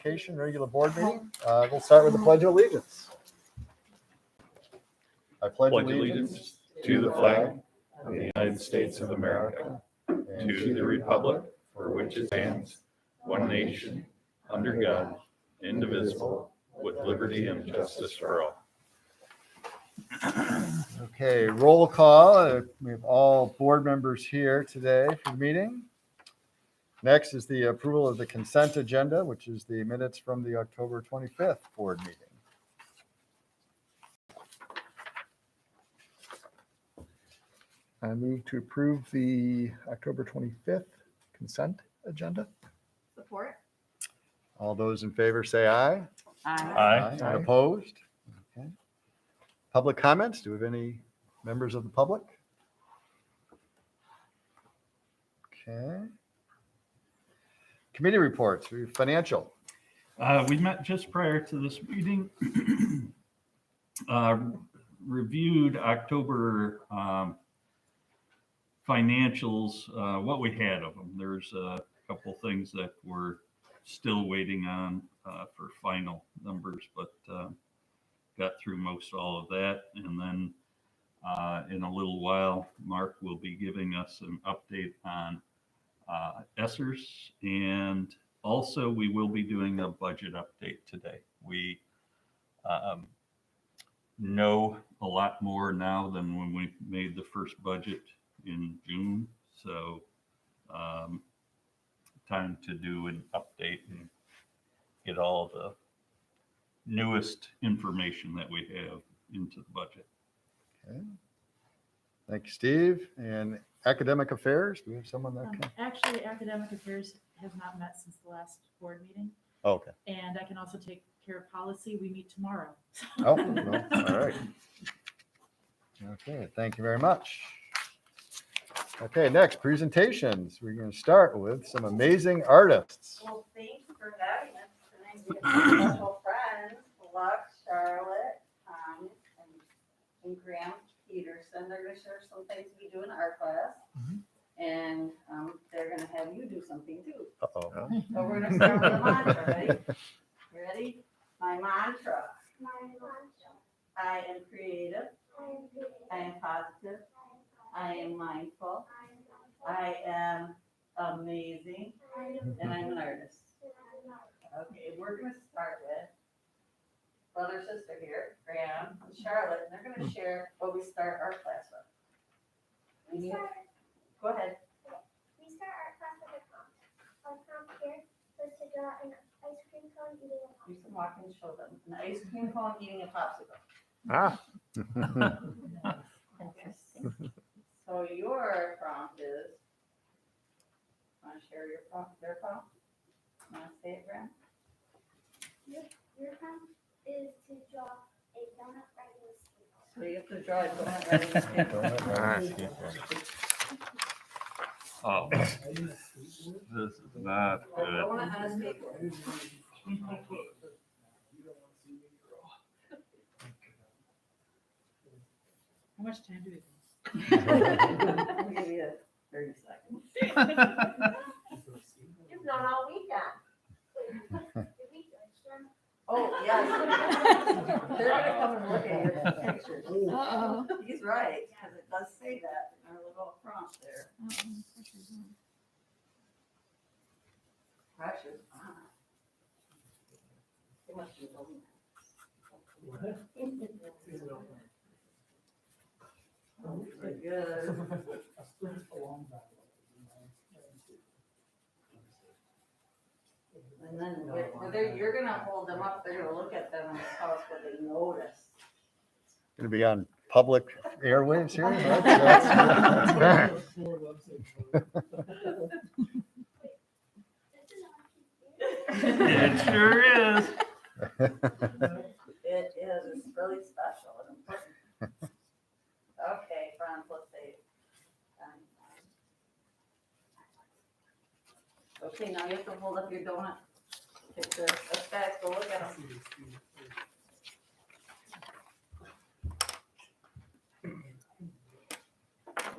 Regular board meeting. We'll start with the Pledge of Allegiance. I pledge allegiance to the flag of the United States of America, and to the republic for which it stands, one nation, under God, indivisible, with liberty and justice for all. Okay, roll call. We have all board members here today for the meeting. Next is the approval of the consent agenda, which is the minutes from the October 25th board meeting. I move to approve the October 25th consent agenda. Support. All those in favor say aye. Aye. And opposed? Okay. Public comments? Do we have any members of the public? Okay. Committee reports, financial. We met just prior to this meeting. Reviewed October financials, what we had of them. There's a couple things that we're still waiting on for final numbers, but got through most all of that. And then in a little while, Mark will be giving us an update on ESSERS, and also we will be doing a budget update today. We know a lot more now than when we made the first budget in June, so time to do an update and get all the newest information that we have into the budget. Okay. Thank you, Steve. And academic affairs, do we have someone that can? Actually, academic affairs has not met since the last board meeting. Oh, okay. And I can also take care of policy. We meet tomorrow. Oh, well, all right. Okay, thank you very much. Okay, next, presentations. We're going to start with some amazing artists. Well, thank you for having us tonight. We have some special friends, Lux, Charlotte, and Graham Peterson. They're going to share some things we do in art class. And they're going to have you do something too. Uh-oh. So we're going to start with a mantra. Ready? You ready? My mantra. I am creative. I am positive. I am mindful. I am amazing. And I'm an artist. Okay, we're going to start with brother, sister here, Graham and Charlotte, and they're going to share what we start our class with. Go ahead. We start our class with a prompt. Our prompt here was to draw an ice cream cone eating a You can walk and show them. An ice cream cone eating a popsicle. Interesting. So your prompt is, want to share your prompt, their prompt? Want to say it, Graham? Your prompt is to draw a donut riding a skateboard. So you have to draw a donut riding a skateboard. Oh, this is not good. Donut on a skateboard. How much time do we have? I'll give you 30 seconds. It's not all weekend. Oh, yes. They're gonna come and look at your pictures. Uh-oh. He's right, because it does say that in our little prompt there. Pressure's on. They must be building that. Oh, pretty good. And then you're gonna hold them up, they're gonna look at them and tell us what they notice. Going to be on public airwaves here? That's It sure is. It is, it's really special and important. Okay, friends, let's see. Okay, now you have to hold up your donut picture. Let's guys go look at them.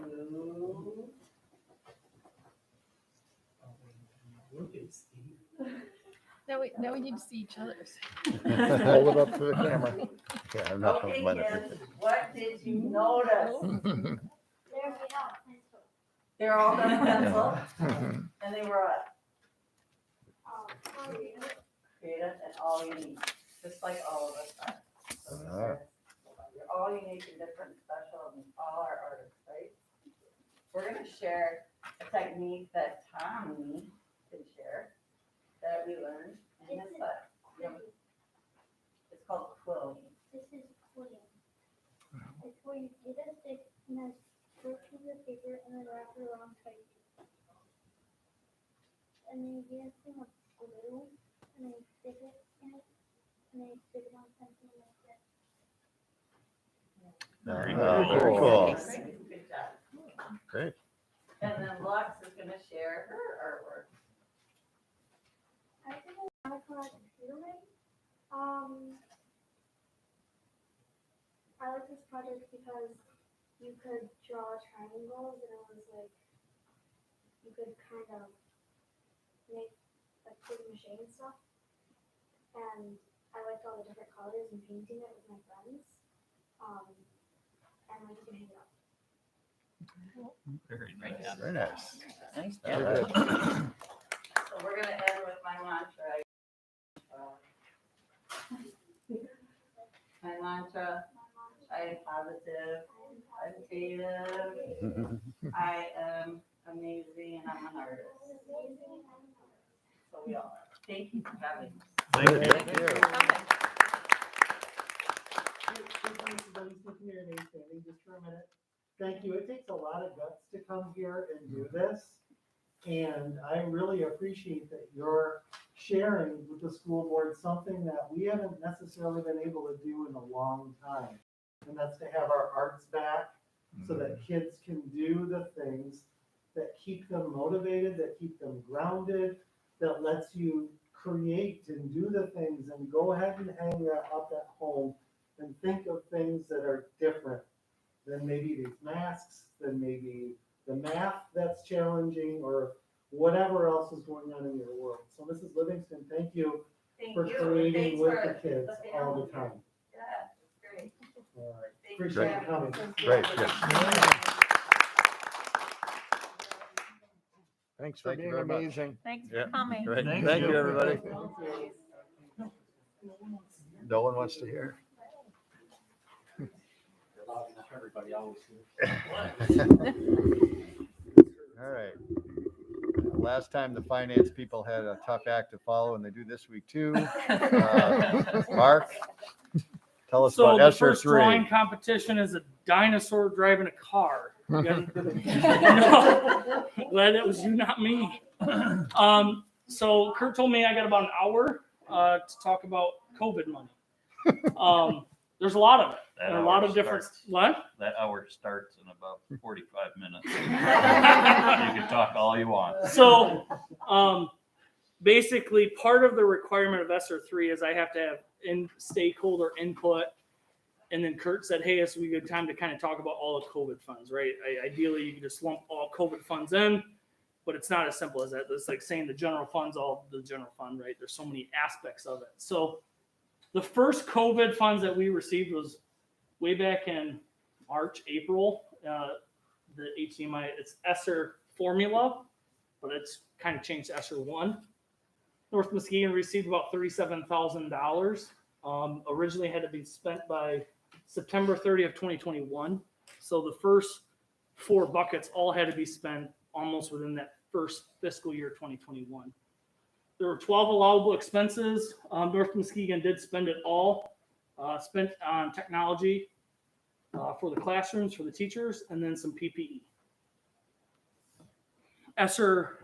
Ooh. No, wait. Now we need to see each other's. Hold it up to the camera. Yeah, I'm not Okay, mine. kids, what did you notice? There we go. They're all done in pencil, and they were what? Creative and all unique, just like all of us are. So All right. You're all unique and different, special, and all are artists, right? We're gonna share a technique that Tommy can share that we learned in his class. It's called quilling. This is quilling. It's where you get a stick and then strip piece of paper and then wrap it around tight. And then you get a thing of glue and then you stick it in it and then you stick it on something like that. Very Very cool. Good job. Great. And then Lux is gonna share her artwork. I think I want to call it computer made. I like this project because you could draw triangles and it was like you could kind of make like big machine stuff. And I liked all the different colors and painting it with my friends. And like you can hang it up. Very nice. Very nice. Nice Very good. So we're gonna end with my mantra. My mantra, I am positive, I'm creative, I am amazing, and I'm an artist. So we all are. Thank you for having us. Thank you. Thank you. Just for a minute. Thank you. It takes a lot of guts to come here and do this. And I really appreciate that you're sharing with the school board something that we haven't necessarily been able to do in a long time. And that's to have our arts back so that kids can do the things that keep them motivated, that keep them grounded, that lets you create and do the things and go ahead and hang that up at home and think of things that are different than maybe these masks, than maybe the math that's challenging or whatever else is going on in your world. So Mrs. Livingston, thank you Thank for you. creating Thanks with for the kids the all family the time. Yeah, it's great. All right. Thank you. Appreciate you coming. Great, Thanks for Thank you being very much. amazing. Thanks Yeah. for coming. Great. Thank Thank you, you. everybody. No one wants to hear. All right. Last time the finance people had a tough act to follow, and they do this week too. Mark, tell us So about the ESSER first drawing 3. competition is a dinosaur driving a car. No, glad that was you, not me. So Kurt told me I got about an hour to talk about COVID money. There's a lot of it, and a lot of different. What? That hour starts in about 45 minutes. You can talk all you want. So, basically, part of the requirement of ESSER 3 is I have to have stakeholder input. And then Kurt said, hey, this would be a good time to kind of talk about all the COVID funds, right? Ideally, you could just lump all COVID funds in, but it's not as simple as that. It's like saying the general fund's all the general fund, right? There's so many aspects of it. So the first COVID funds that we received was way back in March, April. The HDMI, it's ESSER formula, but it's kind of changed to ESSER 1. North Muskegon received about $37,000. Originally had to be spent by September 30th of 2021. So the first 4 buckets all had to be spent almost within that first fiscal year 2021. There were 12 allowable expenses. North Muskegon did spend it all, spent on technology for the classrooms, for the teachers, and then some PPE. ESSER,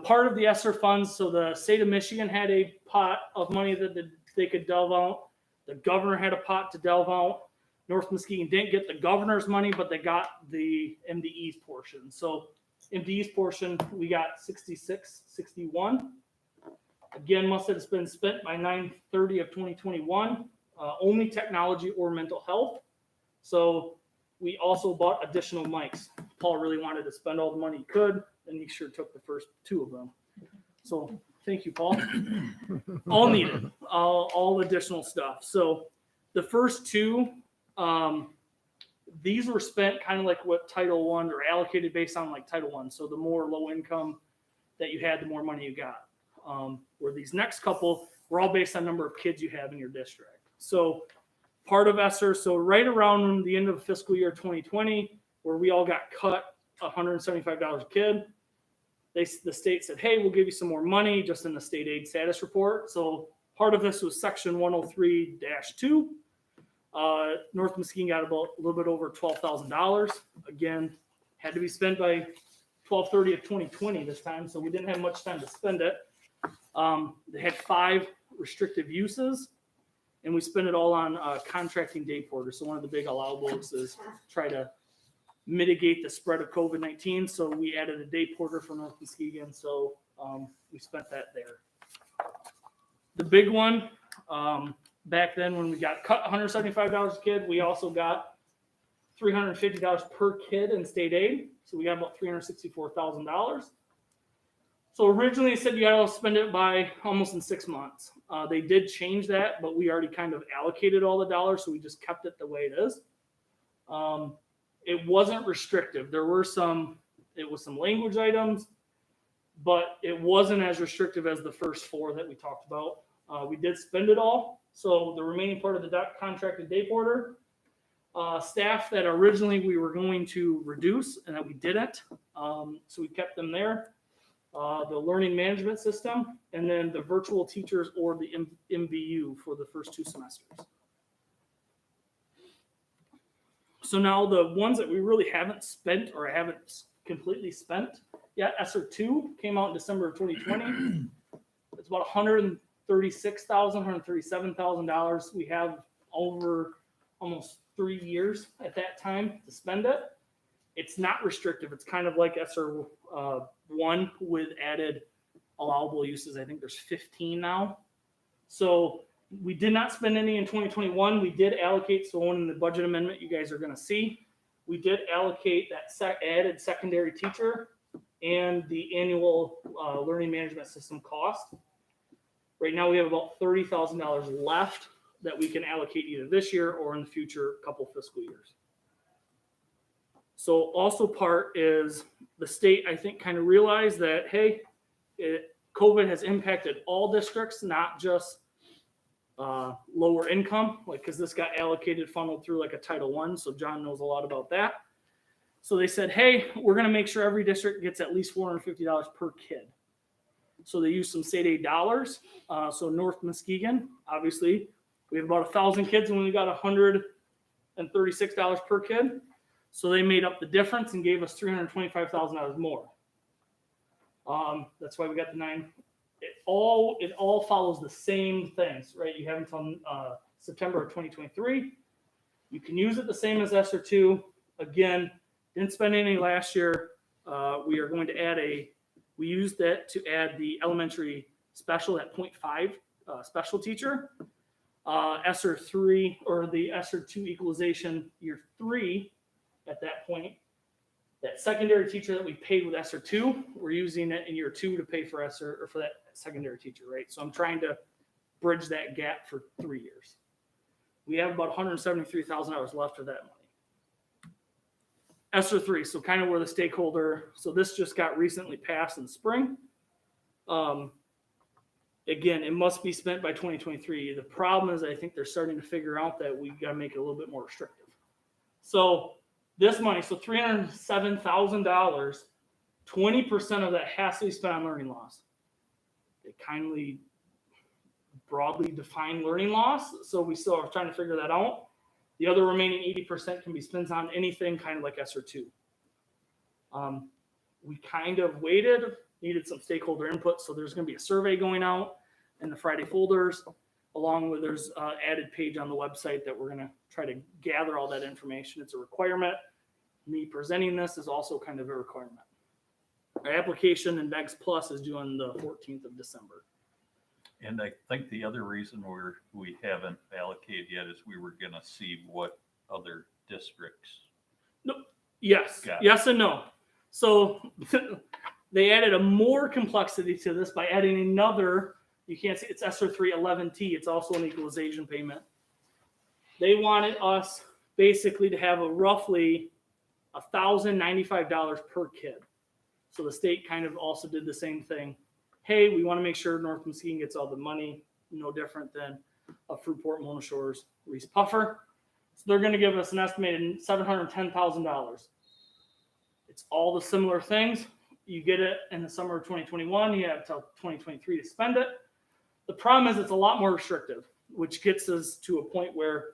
part of the ESSER funds, so the state of Michigan had a pot of money that they could delve out. The governor had a pot to delve out. North Muskegon didn't get the governor's money, but they got the MDE's portion. So MDE's portion, we got 61. Again, must have been spent by 9/30 of 2021. Only technology or mental health. So we also bought additional mics. Paul really wanted to spend all the money he could, and he sure took the first 2 of them. So Thank you, Paul. All needed, all additional stuff. So the first two, these were spent kind of like what Title I or allocated based on like Title I. So the more low income that you had, the more money you got. Where these next couple were all based on number of kids you have in your district. So part of ESSER, so right around the end of fiscal year 2020, where we all got cut $175 a kid, the state said, hey, we'll give you some more money just in the state aid status report. So part of this was section 103-2. North Muskegon got about a little bit over $12,000. Again, had to be spent by 12/30 of 2020 this time, so we didn't have much time to spend it. They had 5 restrictive uses, and we spent it all on contracting day porters. So one of the big allowables is try to mitigate the spread of COVID-19. So we added a day porter for North Muskegon. So we spent that there. The big one, back then when we got cut $175 a kid, we also got $350 per kid in state aid. So we got about $364,000. So originally they said you got to spend it by almost in 6 months. They did change that, but we already kind of allocated all the dollars, so we just kept it the way it is. It wasn't restrictive. There were some language items, but it wasn't as restrictive as the first 4 that we talked about. We did spend it all. So the remaining part of the contracted day porter, staff that originally we were going to reduce and that we didn't. So we kept them there. The learning management system, and then the virtual teachers or the MVU for the first 2 semesters. So now the ones that we really haven't spent or haven't completely spent yet, ESSER 2 came out in December of 2020. It's about $136,000, $137,000. We have over almost 3 years at that time to spend it. It's not restrictive. It's kind of like ESSER 1 with added allowable uses. I think there's 15 now. So we did not spend any in 2021. We did allocate, so one in the budget amendment you guys are going to see, we did allocate that added secondary teacher and the annual learning management system cost. Right now we have about $30,000 left that we can allocate either this year or in the future couple fiscal years. So also part is the state, I think, kind of realized that, hey, COVID has impacted all districts, not just lower income, like, because this got allocated, funneled through like a Title I. So John knows a lot about that. So they said, hey, we're going to make sure every district gets at least $450 per kid. So they used some state aid dollars. So North Muskegon, obviously, we have about 1,000 kids and we got $136 per kid. So they made up the difference and gave us $325,000 more. That's why we got the 9. It all follows the same things, right? You have until September of 2023. You can use it the same as ESSER 2. Again, didn't spend any last year. We are going to we used that to add the elementary special at 0.5 special teacher. ESSER 3 or the ESSER 2 equalization year 3 at that point. That secondary teacher that we paid with ESSER 2, we're using it in year 2 to pay for ESSER or for that secondary teacher, right? So I'm trying to bridge that gap for 3 years. We have about $173,000 left of that money. ESSER 3, so kind of where the stakeholder, so this just got recently passed in spring. Again, it must be spent by 2023. The problem is I think they're starting to figure out that we got to make it a little bit more restrictive. So this money, so $307,000, 20% of that has to be spent on learning loss. They kindly broadly define learning loss, so we still are trying to figure that out. The other remaining 80% can be spent on anything kind of like ESSER 2. We kind of waited, needed some stakeholder input, so there's going to be a survey going out in the Friday folders, along with there's an added page on the website that we're going to try to gather all that information. It's a requirement. Me presenting this is also kind of a requirement. Our application in Next Plus is due on the 14th of December. And I think the other reason we haven't allocated yet is we were going to see what other districts. No, yes, Got it. yes and no. So They added a more complexity to this by adding another, you can't see, it's ESSER 3 11T. It's also an equalization payment. They wanted us basically to have a roughly $1,095 per kid. So the state kind of also did the same thing. Hey, we want to make sure North Muskegon gets all the money, no different than a Fruitport, Mona Shores, Reese Puffer. So they're going to give us an estimated $710,000. It's all the similar things. You get it in the summer of 2021. You have till 2023 to spend it. The problem is it's a lot more restrictive, which gets us to a point where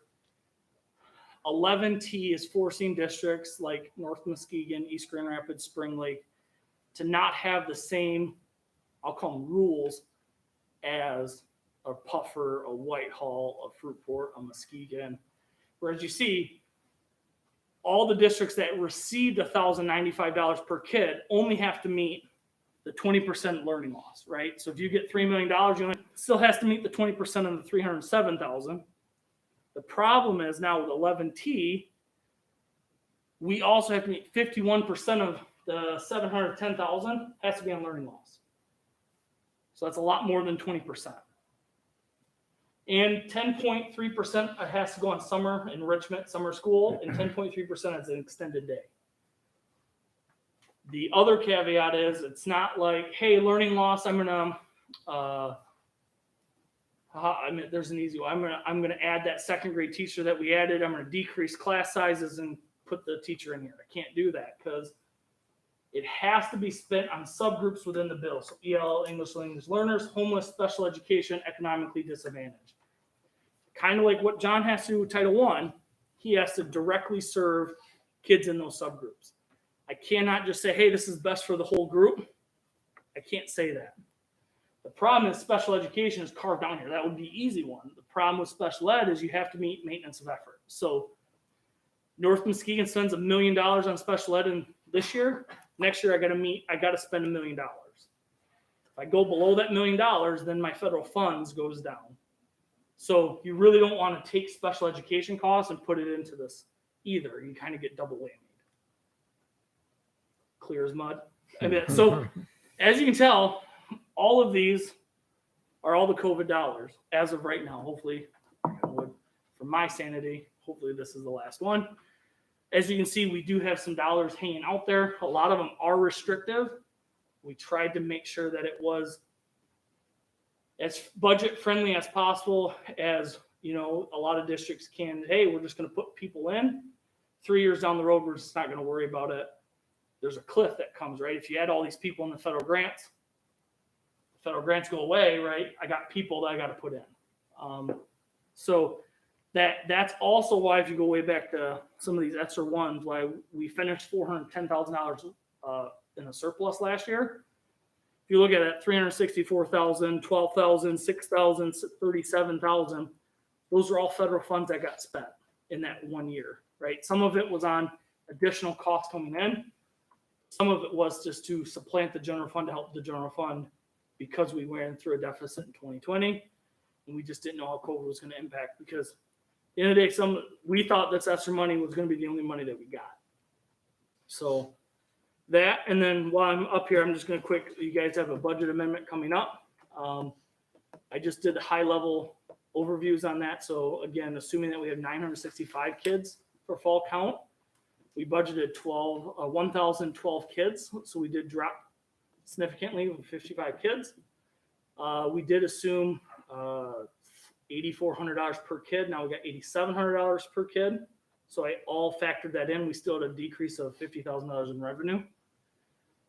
11T is forcing districts like North Muskegon, East Grand Rapids, Spring Lake to not have the same, I'll call them rules, as a Puffer, a Whitehall, a Fruitport, a Muskegon. Whereas you see, all the districts that received $1,095 per kid only have to meet the 20% learning loss, right? So if you get $3 million, you still has to meet the 20% of the $307,000. The problem is now with 11T, we also have to meet 51% of the $710,000 has to be on learning loss. So that's a lot more than 20%. And 10.3% has to go on summer enrichment, summer school, and 10.3% is an extended day. The other caveat is it's not like, hey, learning loss, I'm gonna there's an easy one. I'm gonna add that second grade teacher that we added. I'm gonna decrease class sizes and put the teacher in here. I can't do that because it has to be spent on subgroups within the bill. So EL, English language learners, homeless, special education, economically disadvantaged. Kind of like what John has to do with Title I, he has to directly serve kids in those subgroups. I cannot just say, hey, this is best for the whole group. I can't say that. The problem is special education is carved down here. That would be the easy one. The problem with special ed is you have to meet maintenance of effort. So North Muskegon spends $1 million on special ed in this year. Next year, I got to spend $1 million. If I go below that $1 million, then my federal funds goes down. So you really don't want to take special education costs and put it into this either. You kind of get double whammied. Clear as mud. I mean, so as you can tell, all of these are all the COVID dollars as of right now. Hopefully, for my sanity, hopefully this is the last one. As you can see, we do have some dollars hanging out there. A lot of them are restrictive. We tried to make sure that it was as budget friendly as possible. As you know, a lot of districts can, hey, we're just going to put people in. 3 years down the road, we're just not going to worry about it. There's a cliff that comes, right? If you add all these people in the federal grants go away, right? I got people that I got to put in. So that's also why, if you go way back to some of these ESSER ones, why we finished $410,000 in a surplus last year. If you look at it, 364,000, 12,000, 6,000, 37,000, those are all federal funds that got spent in that 1 year, right? Some of it was on additional costs coming in. Some of it was just to supplant the general fund to help the general fund because we went through a deficit in 2020 and we just didn't know how COVID was going to impact, because at the end of the day, we thought this ESSER money was going to be the only money that we got. So that, and then while I'm up here, I'm just going to you guys have a budget amendment coming up. I just did high level overviews on that. So again, assuming that we have 965 kids for fall count, we budgeted 1,012 kids. So we did drop significantly with 55 kids. We did assume $8,400 per kid. Now we got $8,700 per kid. So I all factored that in. We still had a decrease of $50,000 in revenue.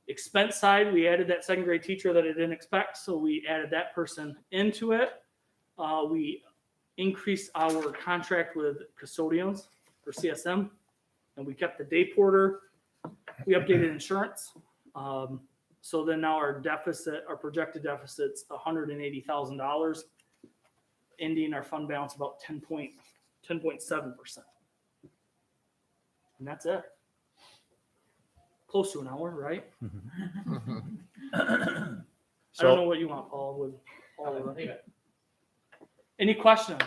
Expense side, we added that second grade teacher that I didn't expect. So we added that person into it. We increased our contract with custodians for CSM, and we kept the day porter. We updated insurance. So then now our projected deficit's $180,000, ending our fund balance about 10.7%. And that's it. Close to an hour, right? I don't know what you want, Paul, with all of it. Any questions?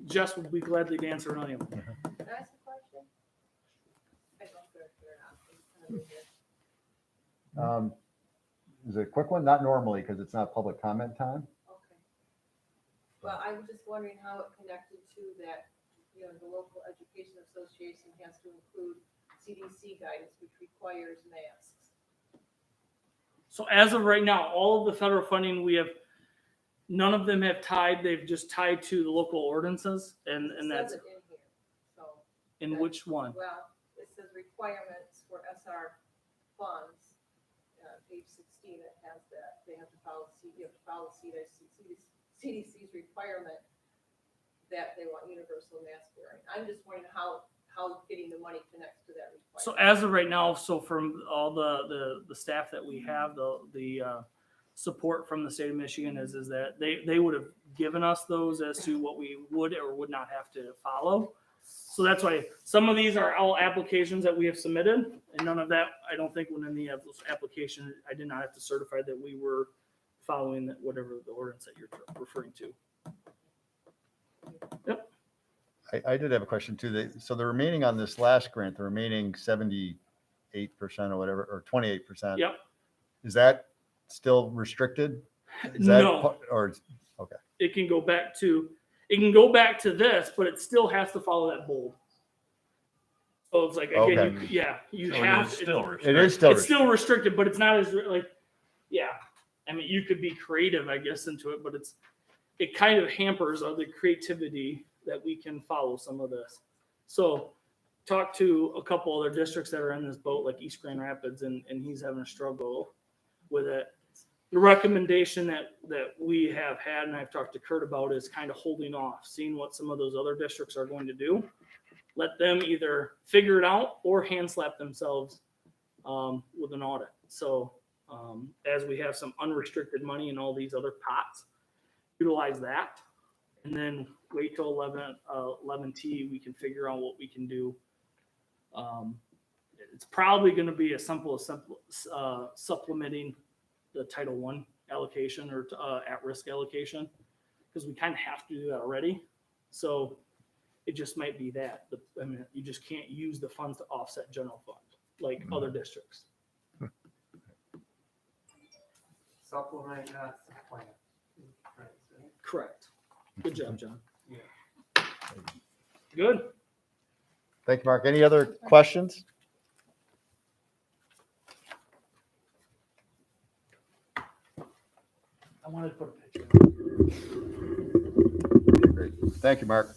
Jess would be gladly to answer any of them. Can I ask a question? I don't know if they're not. is it a quick one? Not normally, because it's not public comment time. Okay. Well, I was just wondering how it connected to that, the local education association has to include CDC guidance, which requires masks. So as of right now, all of the federal funding we have, none of them have tied. They've just tied to the local ordinances, and It that's says it in here, so, in which one? well, it says requirements for SR funds, page 16, it has that, they have to follow, you have to follow CDC's requirement that they want universal mask wearing. I'm just wondering how getting the money connects to that requirement. So as of right now, so from all the staff that we have, the support from the state of Michigan is that they would have given us those as to what we would or would not have to follow. So that's why some of these are all applications that we have submitted, and none of that, I don't think when any of those applications, I did not have to certify that we were following whatever the ordinance that you're referring to. Yep. I did have a question too. So the remaining on this last grant, the remaining 78% or whatever, or 28%. Yep. Is that still restricted? Is that No. Or, okay. It can go back to this, but it still has to follow that bold. So it's like, again, Okay. you So have, it is still It restricted. is still it's still restricted, but it's not as I mean, you could be creative, I guess, into it, but it kind of hampers the creativity that we can follow some of this. So talk to a couple other districts that are in this boat, like East Grand Rapids, and he's having a struggle with it. The recommendation that we have had, and I've talked to Kurt about, is kind of holding off, seeing what some of those other districts are going to do. Let them either figure it out or hand slap themselves with an audit. So as we have some unrestricted money in all these other pots, utilize that, and then wait till 11T, we can figure out what we can do. It's probably going to be as simple as supplementing the Title I allocation or at-risk allocation, because we kind of have to do that already. So it just might be that. I mean, you just can't use the funds to offset general fund like other districts. Supplement, not supplant. Correct. Good job, John. Yeah. Good. Thank you, Mark. Any other questions? I wanted to put a picture. Great. Thank you, Mark.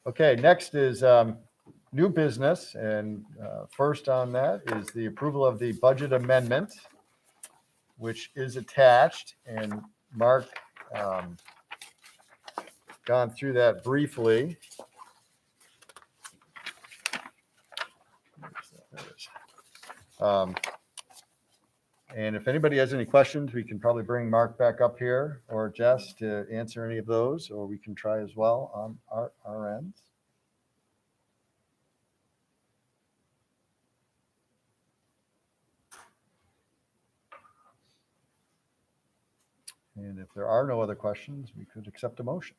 Okay, next is new business, and first on that is the approval of the budget amendment, which is attached, and Mark gone through that briefly. And if anybody has any questions, we can probably bring Mark back up here, or Jess, to answer any of those, or we can try as well on our ends. And if there are no other questions, we could accept a motion.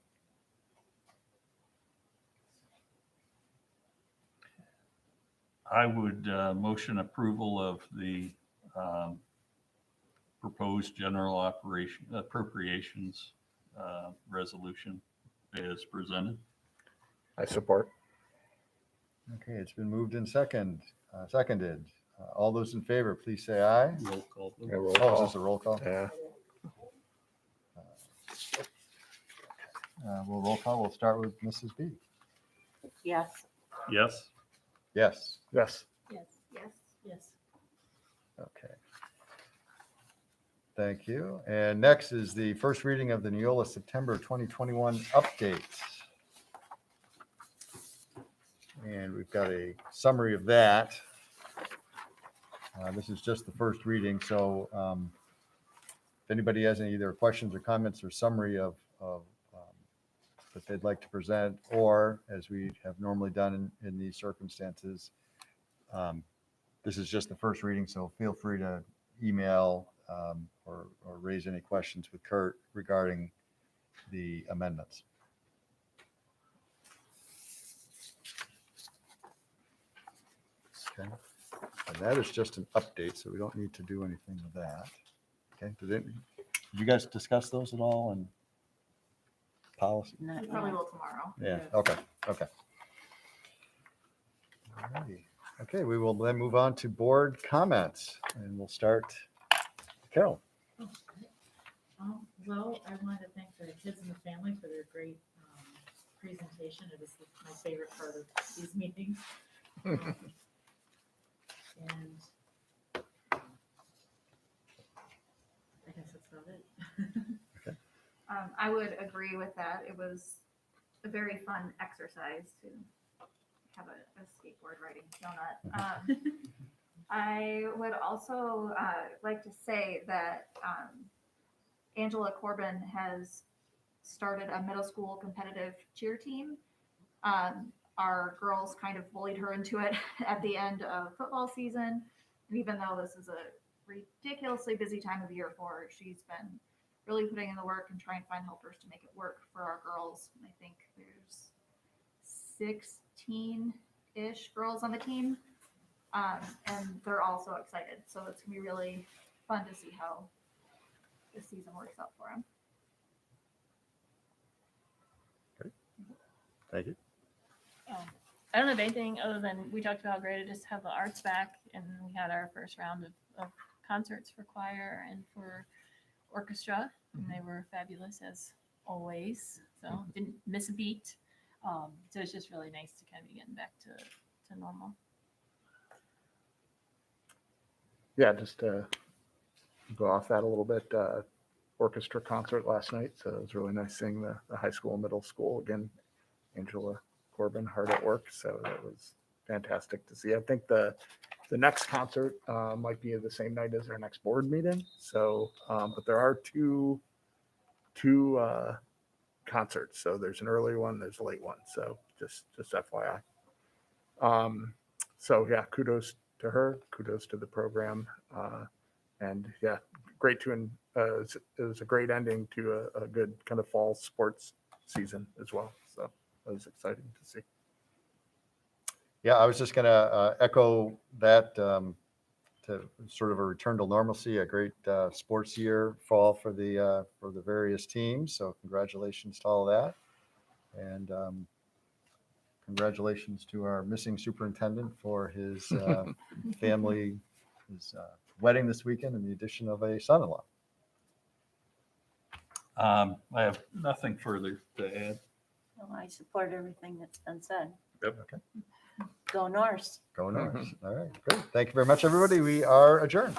I would motion approval of the proposed general appropriations resolution as presented. I support. Okay, it's been moved and seconded. All those in favor, please say aye. Roll call. Yeah, roll Oh, is call. this a roll call? Yeah. We'll roll call. We'll start with Mrs. B. Yes. Yes. Yes. Yes. Yes. Yes. Yes. Okay. Thank you. And next is the first reading of the Neola September 2021 update. And we've got a summary of that. This is just the first reading, so if anybody has any either questions or comments or summary of that they'd like to present, or as we have normally done in these circumstances, this is just the first reading, so feel free to email or raise any questions with Kurt regarding the amendments. Okay. And that is just an update, so we don't need to do anything with that. Okay, did you guys discuss those at all in policy? We probably will tomorrow. Yeah, okay. Alrighty. Okay, we will then move on to board comments, and we'll start. Carol. Well, I wanted to thank the kids and the family for their great presentation. It was my favorite part of these meetings. And I guess that's about it. I would agree with that. It was a very fun exercise to have a skateboard riding donut. I would also like to say that Angela Corbin has started a middle school competitive cheer team. Our girls kind of bullied her into it at the end of football season. And even though this is a ridiculously busy time of year for her, she's been really putting in the work and trying to find helpers to make it work for our girls. And I think there's 16-ish girls on the team. And they're all so excited. So it's gonna be really fun to see how this season works out for them. Thank you. I don't have anything other than we talked about how great it is to have the arts back, and we had our first round of concerts for choir and for orchestra, and they were fabulous as always. So didn't miss a beat. So it's just really nice to kind of be getting back to normal. Yeah, just to go off that a little bit, orchestra concert last night. So it was really nice seeing the high school and middle school again. Angela Corbin hard at work. So that was fantastic to see. I think the next concert might be the same night as our next board meeting. So, but there are two concerts. So there's an early one, there's a late one. So just FYI. So yeah, kudos to her, kudos to the program. And yeah, great to, it was a great ending to a good kind of fall sports season as well. So that was exciting to see. Yeah, I was just going to echo that to sort of a return to normalcy, a great sports year fall for the various teams. So congratulations to all of that. And congratulations to our missing superintendent for his family, his wedding this weekend and the addition of a son-in-law. I have nothing further to add. Well, I support everything that's been said. Yep. Okay. Go Norse. Go North. All right, great. Thank you very much, everybody. We are adjourned.